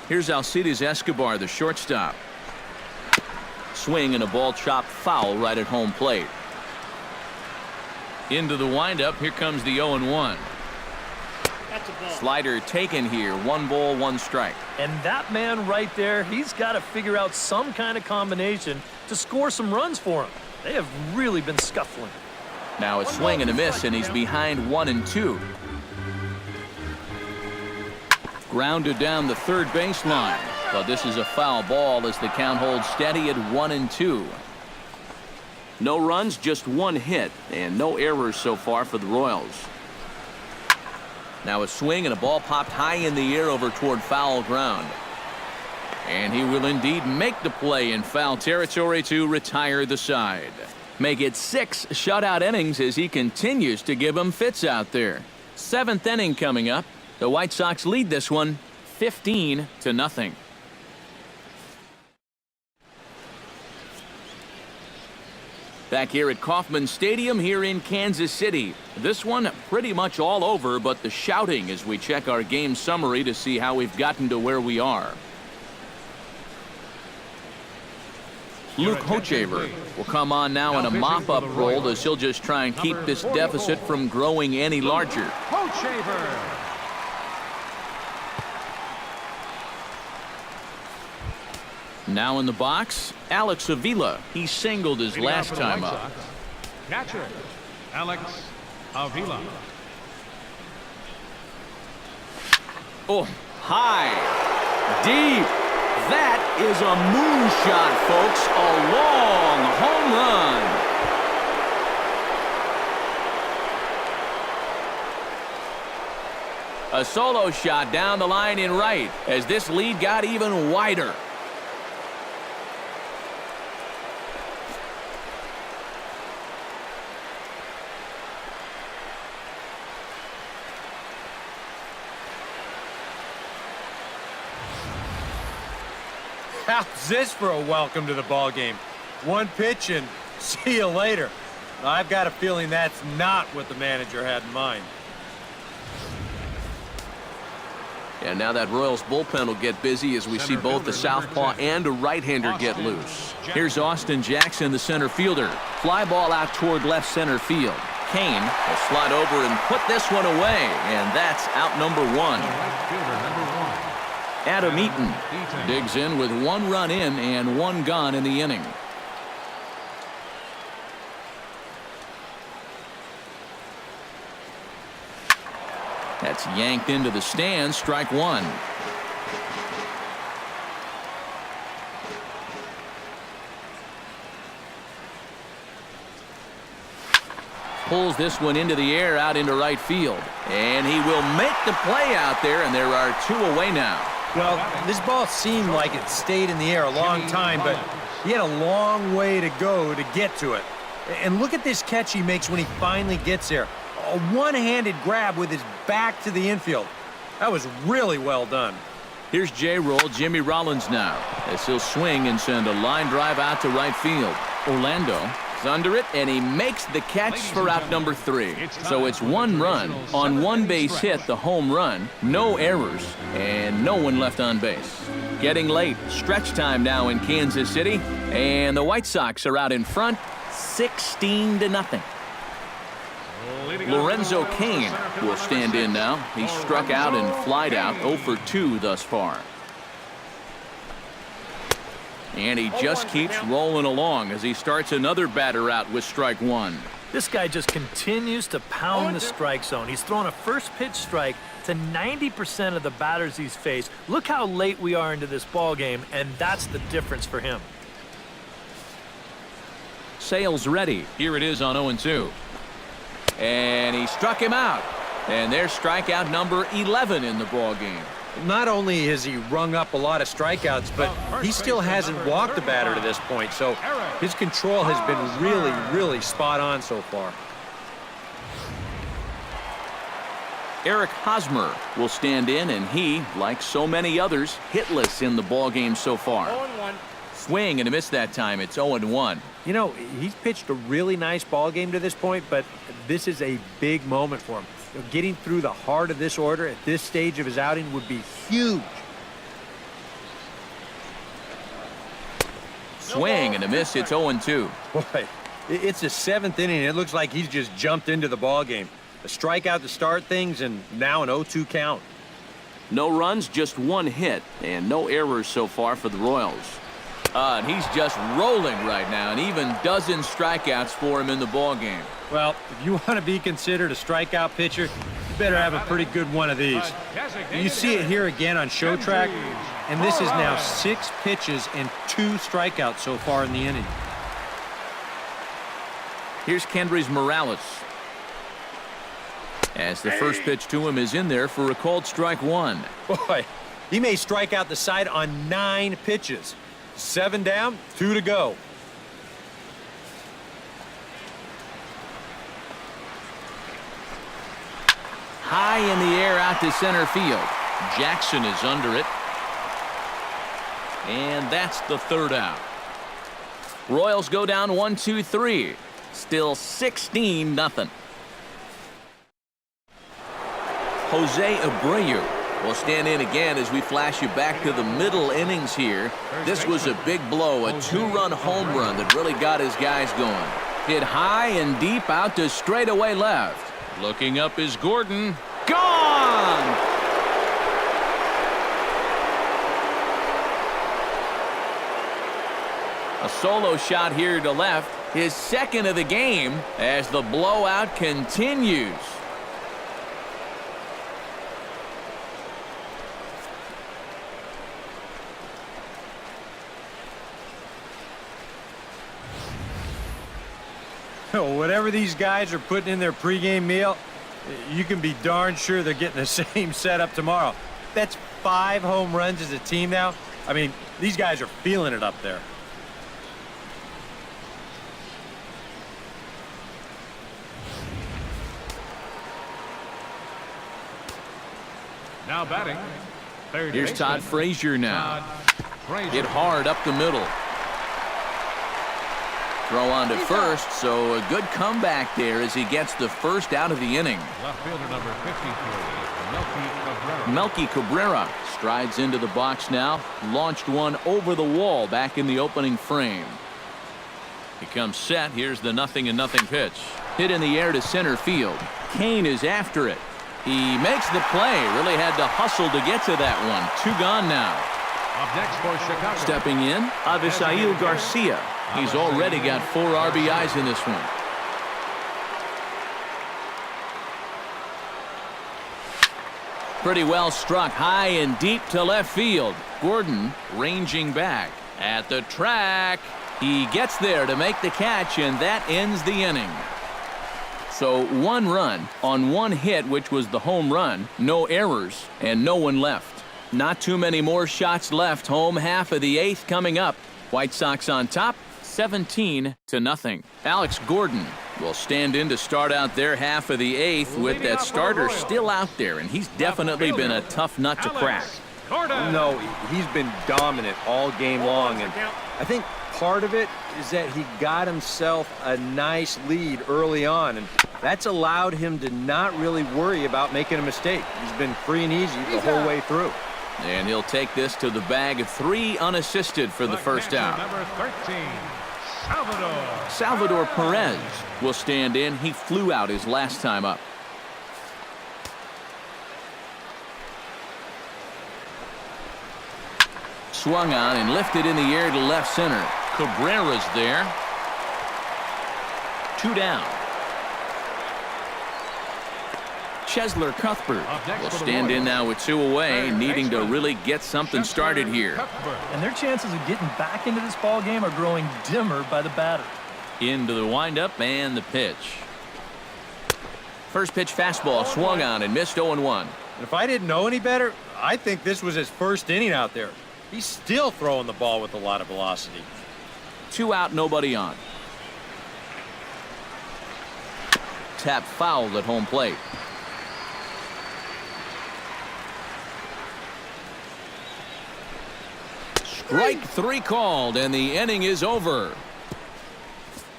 Here's Alcides Escobar, the shortstop. Swing and a ball chopped foul right at home plate. Into the windup. Here comes the 0-1. Slider taken here. 1 ball, 1 strike. And that man right there, he's got to figure out some kind of combination to score some runs for him. They have really been scuffling. Now a swing and a miss, and he's behind 1-2. Grounded down the third baseline, but this is a foul ball as the count holds steady at 1-2. No runs, just 1 hit, and no errors so far for the Royals. Now a swing and a ball popped high in the air over toward foul ground. And he will indeed make the play in foul territory to retire the side. Make it 6 shutout innings as he continues to give them fits out there. 7th inning coming up. The White Sox lead this one 15-0. Back here at Kauffman Stadium here in Kansas City. This one pretty much all over, but the shouting as we check our game summary to see how we've gotten to where we are. Luke Hochevar will come on now in a mop-up role as he'll just try and keep this deficit from growing any larger. Now in the box, Alex Avila. He singled his last time up. Catcher, Alex Avila. Oh, high, deep. That is a moonshot, folks. A long home run. A solo shot down the line in right as this lead got even wider. How's this for a welcome to the ball game? 1 pitch and see you later. I've got a feeling that's not what the manager had in mind. And now that Royals bullpen will get busy as we see both the southpaw and a right-hander get loose. Here's Austin Jackson, the center fielder. Fly ball out toward left center field. Kane will slide over and put this one away, and that's out number 1. Adam Eaton digs in with 1 run in and 1 gone in the inning. That's yanked into the stands. Strike 1. Pulls this one into the air out into right field. And he will make the play out there, and there are 2 away now. Well, this ball seemed like it stayed in the air a long time, but he had a long way to go to get to it. And look at this catch he makes when he finally gets there. A one-handed grab with his back to the infield. That was really well done. Here's J-Roll, Jimmy Rollins now, as he'll swing and send a line drive out to right field. Orlando is under it, and he makes the catch for out number 3. So it's 1 run on 1 base hit, the home run, no errors, and no one left on base. Getting late, stretch time now in Kansas City, and the White Sox are out in front, 16-0. Lorenzo Cain will stand in now. He struck out and flied out 0 for 2 thus far. And he just keeps rolling along as he starts another batter out with strike 1. This guy just continues to pound the strike zone. He's thrown a first pitch strike to 90% of the batters he's faced. Look how late we are into this ball game, and that's the difference for him. Sale's ready. Here it is on 0-2. And he struck him out. And there's strikeout number 11 in the ball game. Not only has he rung up a lot of strikeouts, but he still hasn't walked a batter to this point. So his control has been really, really spot on so far. Eric Hosmer will stand in, and he, like so many others, hitless in the ball game so far. 0-1. Swing and a miss that time. It's 0-1. You know, he's pitched a really nice ball game to this point, but this is a big moment for him. Getting through the heart of this order at this stage of his outing would be huge. swing and a miss. It's 0-2. Boy, it's the 7th inning. It looks like he's just jumped into the ball game. A strikeout to start things, and now an 0-2 count. No runs, just one hit, and no errors so far for the Royals. And he's just rolling right now, and even dozen strikeouts for him in the ball game. Well, if you want to be considered a strikeout pitcher, you better have a pretty good one of these. You see it here again on Show Track, and this is now 6 pitches and 2 strikeouts so far in the inning. Here's Kendrys Morales. As the first pitch to him is in there for a called strike 1. Boy, he may strike out the side on 9 pitches. 7 down, 2 to go. High in the air out to center field. Jackson is under it. And that's the 3rd out. Royals go down 1-2-3. Still 16-0. Jose Abreu will stand in again as we flash you back to the middle innings here. This was a big blow, a 2-run home run that really got his guys going. Hit high and deep out to straightaway left. Looking up is Gordon. Gone! A solo shot here to left. His 2nd of the game as the blowout continues. Whatever these guys are putting in their pregame meal, you can be darn sure they're getting the same setup tomorrow. That's 5 home runs as a team now. I mean, these guys are feeling it up there. Now batting. Here's Todd Frazier now. Hit hard up the middle. Throw on to first, so a good comeback there as he gets the first out of the inning. Left fielder number 53, Melky Cabrera strides into the box now. Launched one over the wall back in the opening frame. He comes set. Here's the 0-0 pitch. Hit in the air to center field. Kane is after it. He makes the play. Really had to hustle to get to that one. 2 gone now. Up next for Chicago. Stepping in, Avisail Garcia. He's already got 4 RBIs in this one. Pretty well struck high and deep to left field. Gordon ranging back at the track. He gets there to make the catch, and that ends the inning. So 1 run on 1 hit, which was the home run, no errors, and no one left. Not too many more shots left. Home half of the 8th coming up. White Sox on top, 17-0. Alex Gordon will stand in to start out their half of the 8th with that starter still out there, and he's definitely been a tough nut to crack. No, he's been dominant all game long, and I think part of it is that he got himself a nice lead early on, and that's allowed him to not really worry about making a mistake. He's been free and easy the whole way through. And he'll take this to the bag of 3 unassisted for the first out. Number 13, Salvador Perez will stand in. He flew out his last time up. Swung on and lifted in the air to left center. Cabrera's there. 2 down. Chesler Cuthbert will stand in now with 2 away, needing to really get something started here. And their chances of getting back into this ball game are growing dimmer by the batter. Into the windup and the pitch. First pitch fastball swung on and missed 0-1. And if I didn't know any better, I think this was his first inning out there. He's still throwing the ball with a lot of velocity. 2 out, nobody on. Tap fouled at home plate. Strike 3 called, and the inning is over.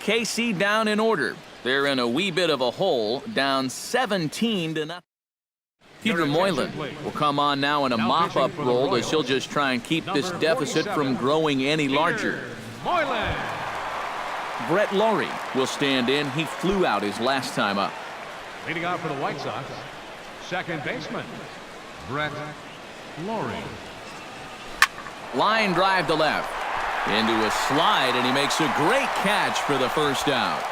KC down in order. They're in a wee bit of a hole, down 17-0. Peter Moylan will come on now in a mop-up role as he'll just try and keep this deficit from growing any larger. Moylan. Brett Laurie will stand in. He flew out his last time up. Leading off for the White Sox, second baseman, Brett Laurie. Line drive to left. Into a slide, and he makes a great catch for the first out.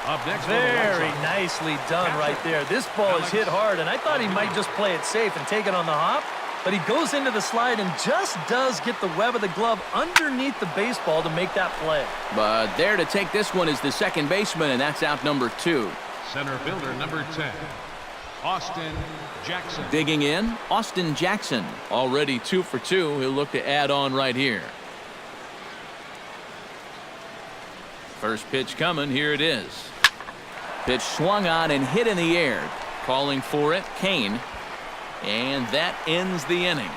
Up next for the White Very Sox, nicely done right there. This ball is hit hard, and I thought he might just play it safe and take it on the hop. But he goes into the slide and just does get the web of the glove underneath the baseball to make that play. But there to take this one is the second baseman, and that's out number 2. center fielder number 10, Austin Jackson. Digging in, Austin Jackson. Already 2 for 2. He'll look to add on right here. First pitch coming. Here it is. Pitch swung on and hit in the air. Calling for it, Kane. And that ends the inning.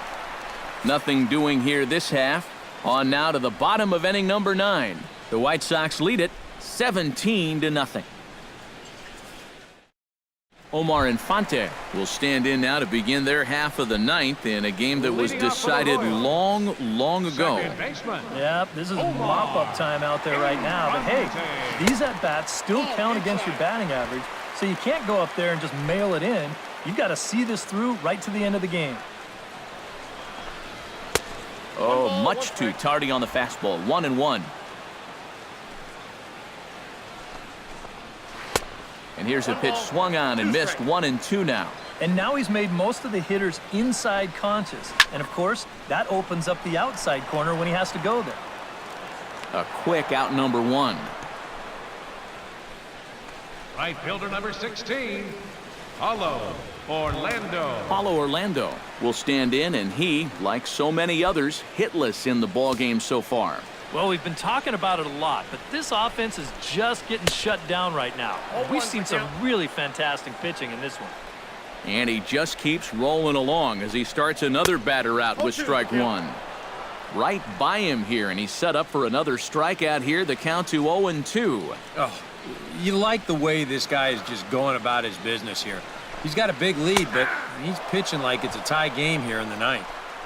Nothing doing here this half. On now to the bottom of inning number 9. The White Sox lead it 17-0. Omar Infante will stand in now to begin their half of the 9th in a game that was decided long ago. Second baseman. Yep, this is mop-up time out there right now. But hey, these at-bats still count against your batting average, so you can't go up there and just mail it in. You've got to see this through right to the end of the game. Oh, much too tardy on the fastball. 1-1. And here's a pitch swung on and missed. 1-2 now. And now he's made most of the hitters inside conscious. And, of course, that opens up the outside corner when he has to go there. A quick out number 1. Right fielder number 16, Paulo Orlando. Paulo Orlando will stand in, and he, like so many others, hitless in the ballgame so far. Well, we've been talking about it a lot, but this offense is just getting shut down right now. We've seen some really fantastic pitching in this one. And he just keeps rolling along as he starts another batter out with strike 1. Right by him here, and he's set up for another strikeout here. The count to 0-2. Oh, you like the way this guy is just going about his business here. He's got a big lead, but he's pitching like it's a tie game here in the 9th.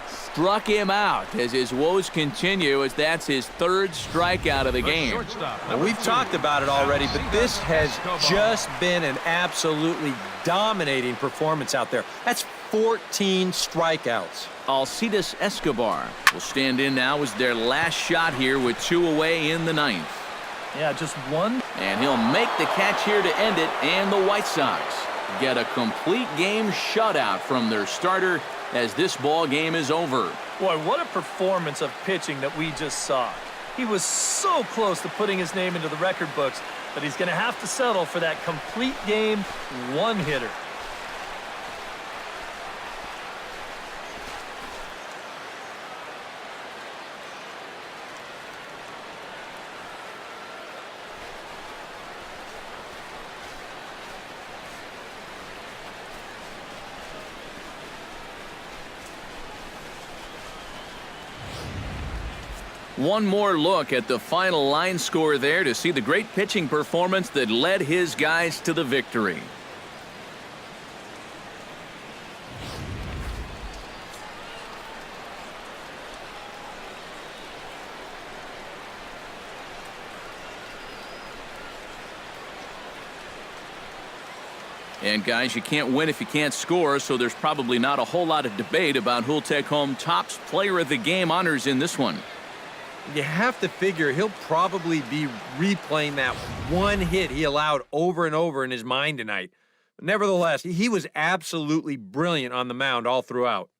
Struck him out as his woes continue, as that's his 3rd strikeout of the game. Well, we've talked about it already, but this has just been an absolutely dominating performance out there. That's 14 strikeouts. Alcides Escobar will stand in now as their last shot here with 2 away in the 9th. Yeah, just one. And he'll make the catch here to end it, and the White Sox get a complete game shutout from their starter as this ball game is over. Boy, what a performance of pitching that we just saw. He was so close to putting his name into the record books, but he's going to have to settle for that complete game one-hitter. One more look at the final line score there to see the great pitching performance that led his guys to the victory. And guys, you can't win if you can't score, so there's probably not a whole lot of debate about who'll take home Topps Player of the Game honors in this one. You have to figure he'll probably be replaying that one hit he allowed over and over in his mind tonight. But nevertheless, he was absolutely brilliant on the mound all throughout.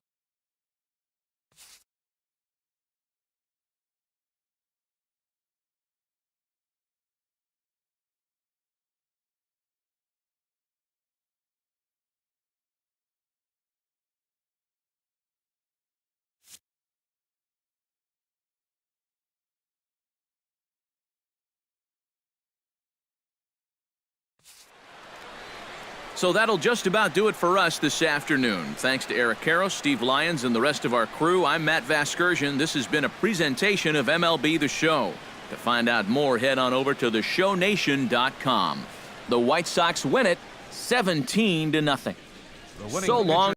So that'll just about do it for us this afternoon. Thanks to Eric Karros, Steve Lyons, and the rest of our crew. I'm Matt Vasgersian. This has been a presentation of MLB The Show. To find out more, head on over to theshownation.com. The White Sox win it 17-0. So long.